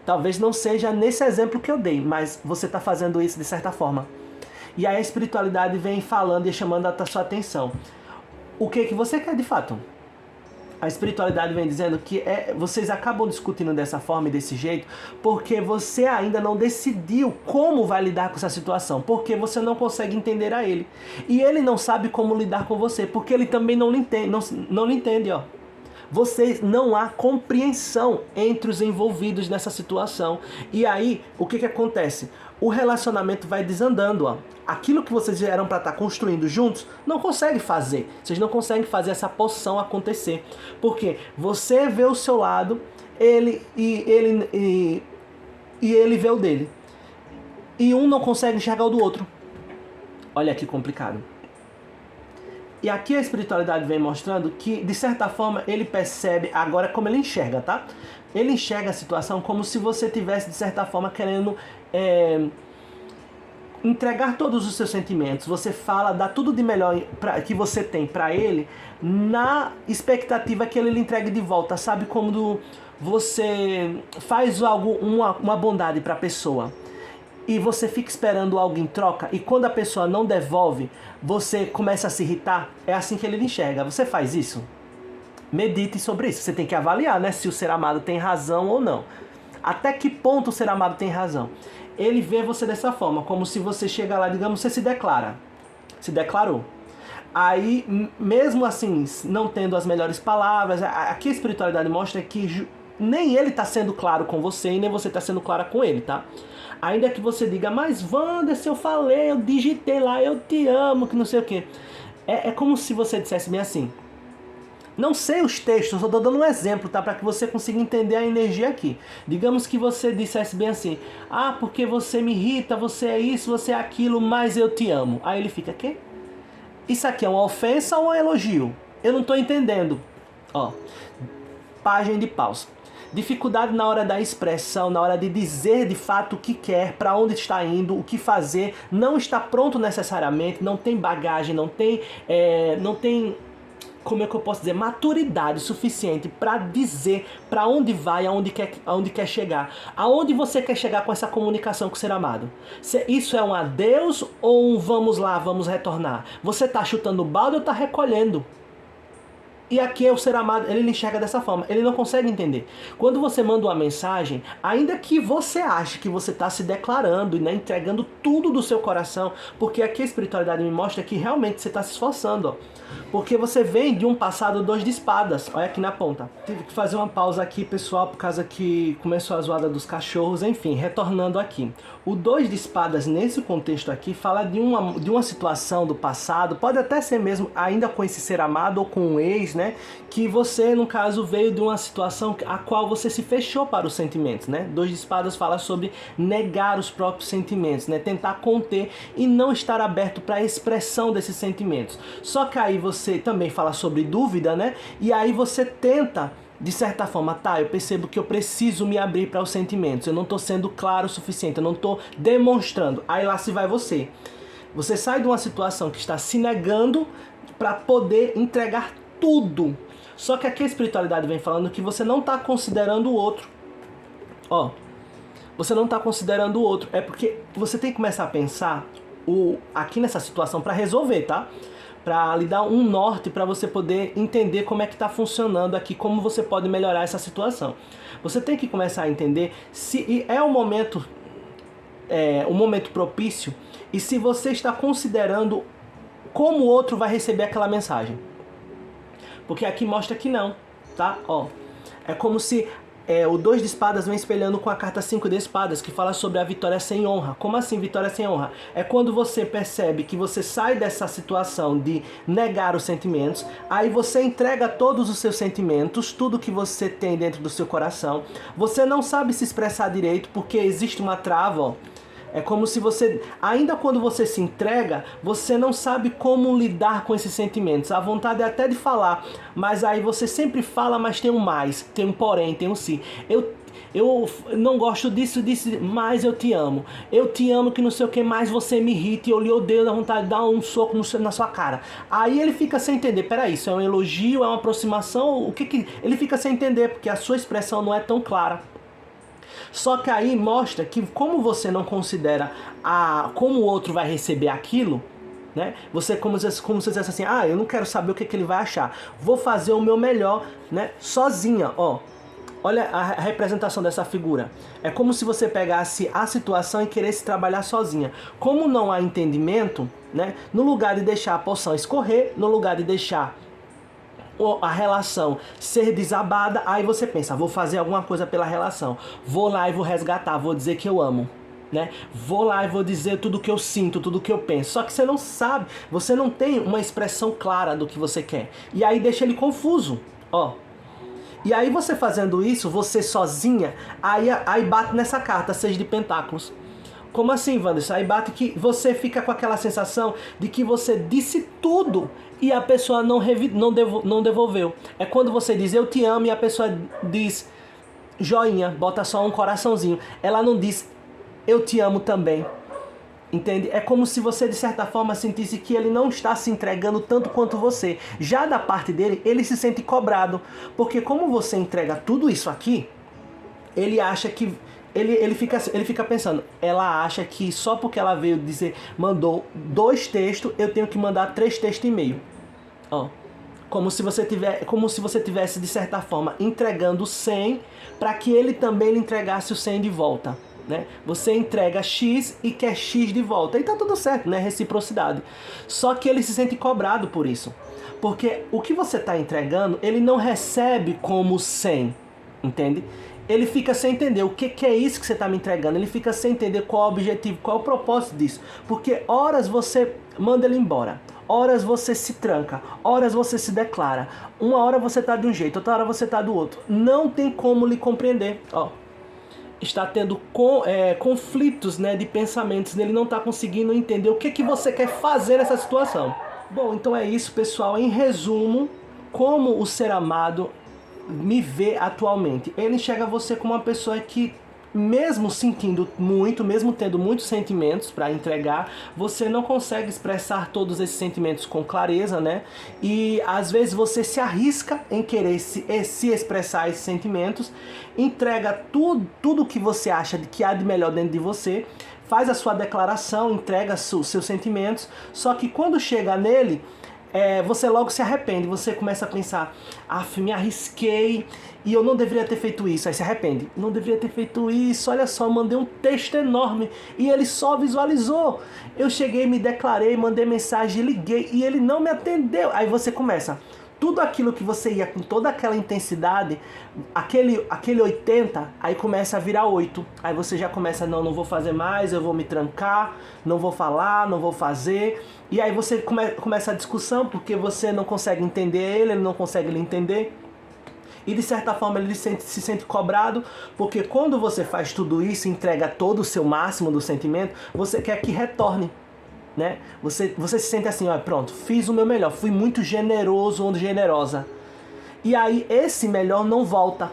Talvez não seja nesse exemplo que eu dei, mas você tá fazendo isso de certa forma. E aí a espiritualidade vem falando e chamando a sua atenção. O que você quer de fato? A espiritualidade vem dizendo que vocês acabam discutindo dessa forma e desse jeito porque você ainda não decidiu como vai lidar com essa situação, porque você não consegue entender a ele. E ele não sabe como lidar com você, porque ele também não lhe entende, ó. Vocês não há compreensão entre os envolvidos nessa situação. E aí, o que acontece? O relacionamento vai desandando, ó. Aquilo que vocês eram para estar construindo juntos, não consegue fazer. Vocês não conseguem fazer essa poção acontecer. Porque você vê o seu lado, ele vê o dele. E um não consegue enxergar o do outro. Olha que complicado. E aqui a espiritualidade vem mostrando que, de certa forma, ele percebe agora como ele enxerga, tá? Ele enxerga a situação como se você tivesse, de certa forma, querendo entregar todos os seus sentimentos. Você fala, dá tudo de melhor que você tem para ele, na expectativa que ele lhe entregue de volta. Sabe quando você faz uma bondade para a pessoa e você fica esperando algo em troca, e quando a pessoa não devolve, você começa a se irritar? É assim que ele enxerga. Você faz isso? Medite sobre isso. Você tem que avaliar, né, se o ser amado tem razão ou não. Até que ponto o ser amado tem razão? Ele vê você dessa forma, como se você chega lá, digamos, você se declarou. Aí, mesmo assim, não tendo as melhores palavras, aqui a espiritualidade mostra que nem ele está sendo claro com você e nem você está sendo clara com ele, tá? Ainda que você diga, mas Wanderson, eu falei, eu digitei lá, eu te amo, que não sei o quê. É como se você dissesse bem assim. Não sei os textos, só estou dando um exemplo, tá? Para que você consiga entender a energia aqui. Digamos que você dissesse bem assim, porque você me irrita, você é isso, você é aquilo, mas eu te amo. Aí ele fica, quê? Isso aqui é uma ofensa ou um elogio? Eu não estou entendendo. Ó, página de paus. Dificuldade na hora da expressão, na hora de dizer de fato o que quer, para onde está indo, o que fazer. Não está pronto necessariamente, não tem bagagem, não tem como é que eu posso dizer, maturidade suficiente para dizer para onde vai, aonde quer chegar. Aonde você quer chegar com essa comunicação com o ser amado? Isso é um adeus ou um vamos lá, vamos retornar? Você está chutando balde ou está recolhendo? E aqui é o ser amado, ele enxerga dessa forma, ele não consegue entender. Quando você manda uma mensagem, ainda que você ache que você está se declarando e, né, entregando tudo do seu coração, porque aqui a espiritualidade me mostra que realmente você está se esforçando, ó. Porque você vem de um passado 2 de espadas, olha aqui na ponta. Tive que fazer uma pausa aqui, pessoal, por causa que começou a zoada dos cachorros, enfim, retornando aqui. O 2 de espadas, nesse contexto aqui, fala de uma situação do passado, pode até ser mesmo ainda com esse ser amado ou com um ex, né? Que você, no caso, veio de uma situação a qual você se fechou para os sentimentos, né? 2 de espadas fala sobre negar os próprios sentimentos, né? Tentar conter e não estar aberto para a expressão desses sentimentos. Só que aí você também fala sobre dúvida, né? E aí você tenta, de certa forma, tá, eu percebo que eu preciso me abrir para os sentimentos, eu não estou sendo claro o suficiente, eu não estou demonstrando. Aí lá se vai você. Você sai de uma situação que está se negando para poder entregar tudo. Só que aqui a espiritualidade vem falando que você não está considerando o outro. Ó, você não está considerando o outro. É porque você tem que começar a pensar aqui nessa situação para resolver, tá? Para lhe dar um norte para você poder entender como é que está funcionando aqui, como você pode melhorar essa situação. Você tem que começar a entender se é um momento propício e se você está considerando como o outro vai receber aquela mensagem. Porque aqui mostra que não, tá? Ó, é como se o 2 de espadas vem espelhando com a carta 5 de espadas, que fala sobre a vitória sem honra. Como assim vitória sem honra? É quando você percebe que você sai dessa situação de negar os sentimentos, aí você entrega todos os seus sentimentos, tudo que você tem dentro do seu coração. Você não sabe se expressar direito porque existe uma trava, ó. É como se você, ainda quando você se entrega, você não sabe como lidar com esses sentimentos. A vontade é até de falar, mas aí você sempre fala, mas tem um mais, tem um porém, tem um se. Eu não gosto disso, mas eu te amo. Eu te amo que não sei o que mais você me irrita e eu lhe odeio, da vontade de dar um soco na sua cara. Aí ele fica sem entender, peraí, isso é um elogio, é uma aproximação, o que ele fica sem entender, porque a sua expressão não é tão clara. Só que aí mostra que como você não considera como o outro vai receber aquilo, né? Você como se dissesse assim, eu não quero saber o que ele vai achar. Vou fazer o meu melhor, né? Sozinha, ó. Olha a representação dessa figura. É como se você pegasse a situação e queresse trabalhar sozinha. Como não há entendimento, né? No lugar de deixar a poção escorrer, no lugar de deixar a relação ser desabada, aí você pensa, vou fazer alguma coisa pela relação, vou lá e vou resgatar, vou dizer que eu amo, né? Vou lá e vou dizer tudo que eu sinto, tudo que eu penso. Só que você não sabe, você não tem uma expressão clara do que você quer, e aí deixa ele confuso, ó. E aí você fazendo isso, você sozinha, aí bate nessa carta 6 de pentáculos. Como assim, Wanderson? Aí bate que você fica com aquela sensação de que você disse tudo e a pessoa não devolveu. É quando você diz eu te amo e a pessoa diz joinha, bota só um coraçãozinho. Ela não diz eu te amo também. Entende? É como se você, de certa forma, sentisse que ele não está se entregando tanto quanto você. Já da parte dele, ele se sente cobrado. Porque como você entrega tudo isso aqui, ele acha que... Ele fica pensando, ela acha que só porque ela veio dizer, mandou 2 textos, eu tenho que mandar 3 textos e meio. Ó, como se você tivesse, de certa forma, entregando 100 para que ele também lhe entregasse o 100 de volta. Né? Você entrega X e quer X de volta. E tá tudo certo, né? Reciprocidade. Só que ele se sente cobrado por isso. Porque o que você está entregando, ele não recebe como 100. Entende? Ele fica sem entender o que é isso que você está me entregando. Ele fica sem entender qual é o objetivo, qual é o propósito disso. Porque horas você manda ele embora, horas você se tranca, horas você se declara. Uma hora você está de um jeito, outra hora você está do outro. Não tem como lhe compreender. Ó, está tendo conflitos, né, de pensamentos. Ele não está conseguindo entender o que você quer fazer nessa situação. Bom, então é isso, pessoal. Em resumo, como o ser amado me vê atualmente. Ele enxerga você como uma pessoa que mesmo sentindo muito, mesmo tendo muitos sentimentos para entregar, você não consegue expressar todos esses sentimentos com clareza, né? E às vezes você se arrisca em querer se expressar esses sentimentos, entrega tudo que você acha que há de melhor dentro de você, faz a sua declaração, entrega os seus sentimentos, só que quando chega nele, você logo se arrepende, você começa a pensar, me arrisquei e eu não deveria ter feito isso, aí se arrepende, não deveria ter feito isso, olha só, mandei um texto enorme e ele só visualizou, eu cheguei, me declarei, mandei mensagem, liguei e ele não me atendeu, aí você começa, tudo aquilo que você ia com toda aquela intensidade, aquele 80, aí começa a virar 8. Aí você já começa, não vou fazer mais, eu vou me trancar, não vou falar, não vou fazer. E aí você começa a discussão porque você não consegue entender ele não consegue lhe entender. E de certa forma ele se sente cobrado, porque quando você faz tudo isso, entrega todo o seu máximo do sentimento, você quer que retorne. Né? Você se sente assim, ó, pronto, fiz o meu melhor, fui muito generoso ou generosa. E aí esse melhor não volta.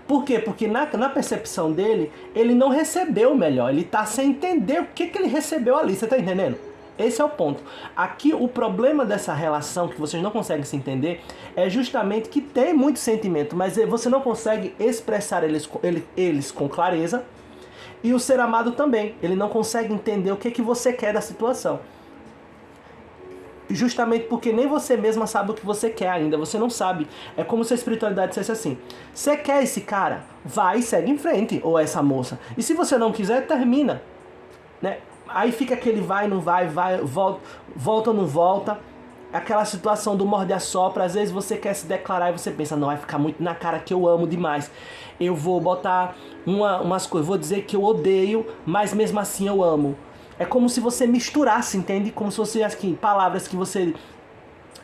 Por quê? Porque na percepção dele, ele não recebeu o melhor, ele tá sem entender o que ele recebeu ali, você tá entendendo? Esse é o ponto. Aqui o problema dessa relação que vocês não conseguem se entender é justamente que tem muito sentimento, mas você não consegue expressar eles com clareza. E o ser amado também, ele não consegue entender o que você quer da situação. Justamente porque nem você mesma sabe o que você quer ainda, você não sabe. É como se a espiritualidade dissesse assim, você quer esse cara? Vai e segue em frente, ou essa moça. E se você não quiser, termina. Né? Aí fica aquele vai, não vai, volta, não volta. Aquela situação do morde-a-sopra, às vezes você quer se declarar e você pensa, não, vai ficar muito na cara que eu amo demais. Eu vou botar umas coisas, vou dizer que eu odeio, mas mesmo assim eu amo. É como se você misturasse, entende? Como se fosse assim, palavras que você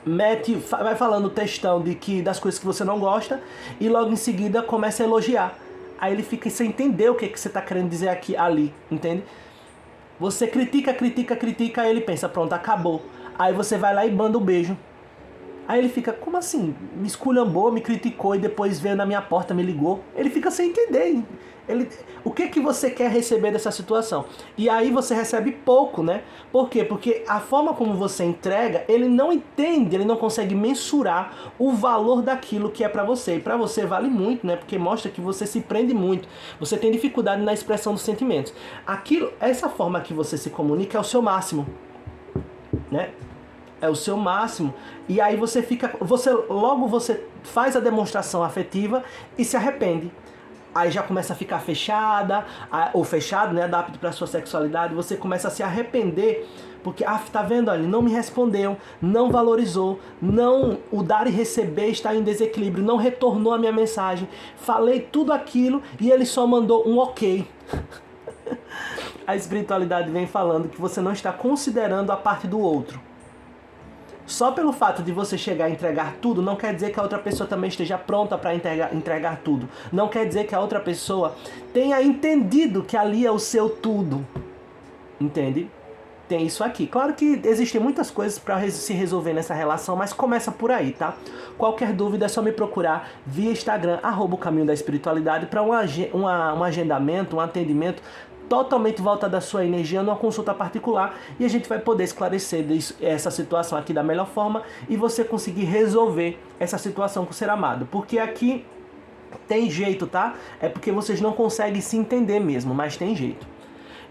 mete, vai falando textão das coisas que você não gosta e logo em seguida começa a elogiar. Aí ele fica sem entender o que você está querendo dizer ali, entende? Você critica, aí ele pensa, pronto, acabou. Aí você vai lá e manda um beijo. Aí ele fica, como assim? Me esculhambou, me criticou e depois veio na minha porta, me ligou. Ele fica sem entender. O que você quer receber dessa situação? E aí você recebe pouco, né? Por quê? Porque a forma como você entrega, ele não entende, ele não consegue mensurar o valor daquilo que é pra você. E pra você vale muito, né? Porque mostra que você se prende muito. Você tem dificuldade na expressão dos sentimentos. Essa forma que você se comunica é o seu máximo, né? É o seu máximo. E aí você faz a demonstração afetiva e se arrepende. Aí já começa a ficar fechada, ou fechado, né, adapta para sua sexualidade, você começa a se arrepender, porque, tá vendo, olha, não me respondeu, não valorizou, o dar e receber está em desequilíbrio, não retornou a minha mensagem, falei tudo aquilo e ele só mandou um ok. A espiritualidade vem falando que você não está considerando a parte do outro. Só pelo fato de você chegar a entregar tudo, não quer dizer que a outra pessoa também esteja pronta para entregar tudo. Não quer dizer que a outra pessoa tenha entendido que ali é o seu tudo. Entende? Tem isso aqui. Claro que existem muitas coisas para se resolver nessa relação, mas começa por aí, tá? Qualquer dúvida é só me procurar via Instagram, @caminho-da-espiritualidade, para um agendamento, um atendimento totalmente voltada à sua energia, numa consulta particular, e a gente vai poder esclarecer essa situação aqui da melhor forma e você conseguir resolver essa situação com o ser amado. Porque aqui tem jeito, tá? É porque vocês não conseguem se entender mesmo, mas tem jeito.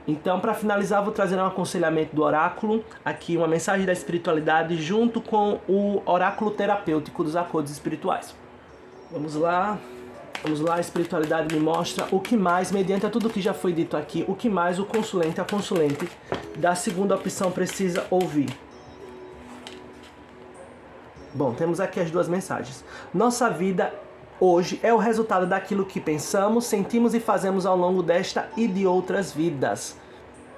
Então, para finalizar, vou trazer um aconselhamento do oráculo, aqui uma mensagem da espiritualidade junto com o oráculo terapêutico dos acordos espirituais. Vamos lá, a espiritualidade me mostra o que mais, mediante tudo que já foi dito aqui, o que mais a consulente da segunda opção precisa ouvir. Bom, temos aqui as duas mensagens. Nossa vida hoje é o resultado daquilo que pensamos, sentimos e fazemos ao longo desta e de outras vidas.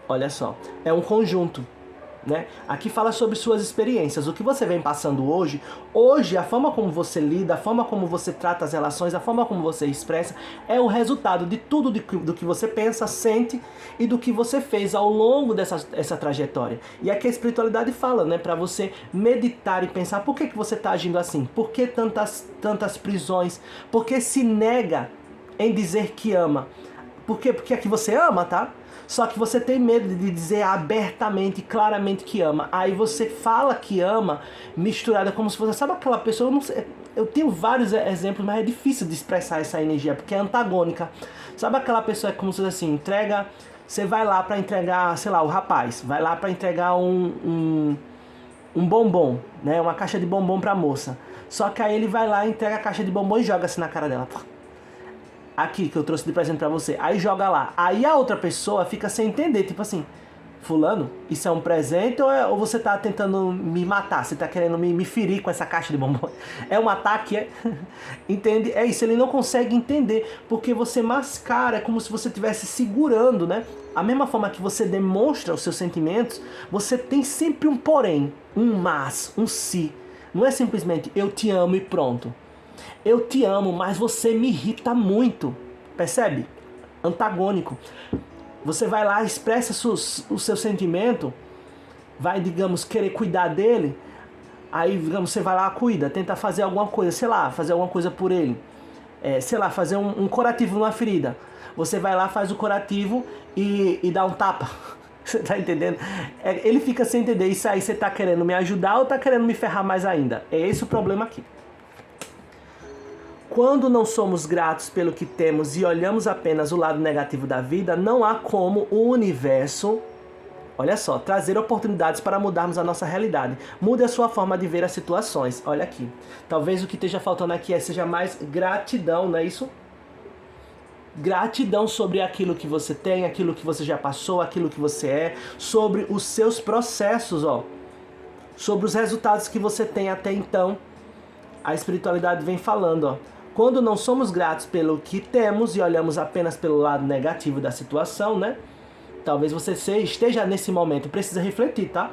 Olha só, é um conjunto, né? Aqui fala sobre suas experiências, o que você vem passando hoje, a forma como você lida, a forma como você trata as relações, a forma como você expressa, é o resultado de tudo do que você pensa, sente e do que você fez ao longo dessa trajetória. E aqui a espiritualidade fala, né, para você meditar e pensar, por que você está agindo assim? Por que tantas prisões? Por que se nega em dizer que ama? Por quê? Porque aqui você ama, tá? Só que você tem medo de dizer abertamente, claramente que ama. Aí você fala que ama, misturada como se fosse... Sabe aquela pessoa... Eu não sei, eu tenho vários exemplos, mas é difícil de expressar essa energia, porque é antagônica. Sabe aquela pessoa que, como se fosse assim, entrega... Você vai lá pra entregar, sei lá, o rapaz. Vai lá pra entregar um bombom, né? Uma caixa de bombom pra moça. Só que aí ele vai lá, entrega a caixa de bombom e joga assim na cara dela. Aqui que eu trouxe de presente pra você. Aí joga lá. Aí a outra pessoa fica sem entender, tipo assim, fulano, isso é um presente ou você tá tentando me matar? Você tá querendo me ferir com essa caixa de bombom? É um ataque, é? Entende? É isso, ele não consegue entender, porque você mascara, é como se você estivesse segurando, né? A mesma forma que você demonstra os seus sentimentos, você tem sempre um porém, um mas, um se. Não é simplesmente eu te amo e pronto. Eu te amo, mas você me irrita muito. Percebe? Antagônico. Você vai lá, expressa o seu sentimento, vai, digamos, querer cuidar dele, aí, digamos, você vai lá, cuida, tenta fazer alguma coisa, sei lá, fazer alguma coisa por ele. Sei lá, fazer um curativo numa ferida. Você vai lá, faz o curativo e dá um tapa. Você tá entendendo? Ele fica sem entender. Isso aí, você tá querendo me ajudar ou tá querendo me ferrar mais ainda? É esse o problema aqui. Quando não somos gratos pelo que temos e olhamos apenas o lado negativo da vida, não há como o universo, olha só, trazer oportunidades para mudarmos a nossa realidade. Mude a sua forma de ver as situações. Olha aqui. Talvez o que esteja faltando aqui seja mais gratidão, não é isso? Gratidão sobre aquilo que você tem, aquilo que você já passou, aquilo que você é, sobre os seus processos, ó. Sobre os resultados que você tem até então. A espiritualidade vem falando, ó. Quando não somos gratos pelo que temos e olhamos apenas pelo lado negativo da situação, né? Talvez você esteja nesse momento, precisa refletir, tá?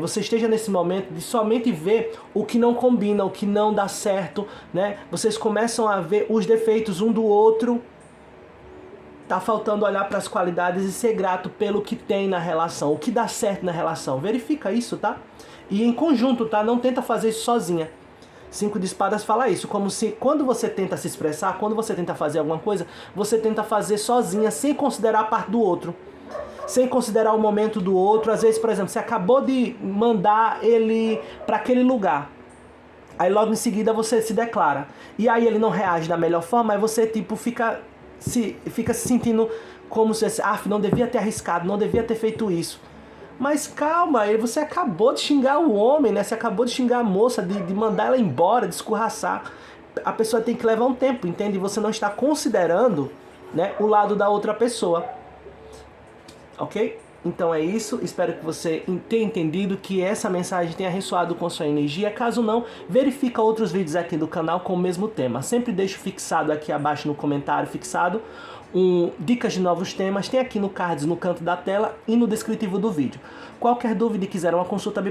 Você esteja nesse momento de somente ver o que não combina, o que não dá certo, né? Vocês começam a ver os defeitos um do outro. Tá faltando olhar para as qualidades e ser grato pelo que tem na relação, o que dá certo na relação. Verifica isso, tá? E em conjunto, tá? Não tenta fazer isso sozinha. 5 de espadas fala isso, como se quando você tenta se expressar, quando você tenta fazer alguma coisa, você tenta fazer sozinha, sem considerar a parte do outro. Sem considerar o momento do outro. Às vezes, por exemplo, você acabou de mandar ele para aquele lugar. Aí logo em seguida você se declara. E aí ele não reage da melhor forma, aí você tipo fica se sentindo como se não devia ter arriscado, não devia ter feito isso. Mas calma, você acabou de xingar o homem, né? Você acabou de xingar a moça, de mandar ela embora, de escorraçar. A pessoa tem que levar um tempo, entende? Você não está considerando, né, o lado da outra pessoa. Ok? Então é isso, espero que você tenha entendido, que essa mensagem tenha ressoado com sua energia. Caso não, verifica outros vídeos aqui do canal com o mesmo tema. Sempre deixo fixado aqui abaixo no comentário, dicas de novos temas, tem aqui no cards no canto da tela e no descritivo do vídeo. Qualquer dúvida e quiser uma consulta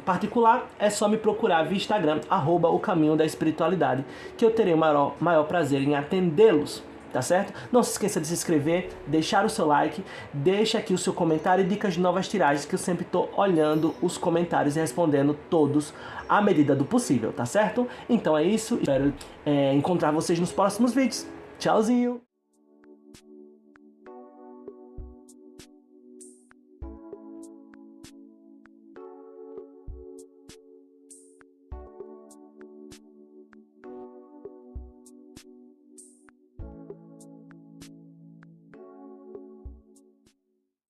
particular, é só me procurar via Instagram, @ocaminhodaespiritualidade, que eu terei o maior prazer em atendê-los. Tá certo? Não se esqueça de se inscrever, deixar o seu like, deixa aqui o seu comentário e dicas de novas tiragens, que eu sempre tô olhando os comentários e respondendo todos à medida do possível, tá certo? Então é isso, espero encontrar vocês nos próximos vídeos. Tchauzinho!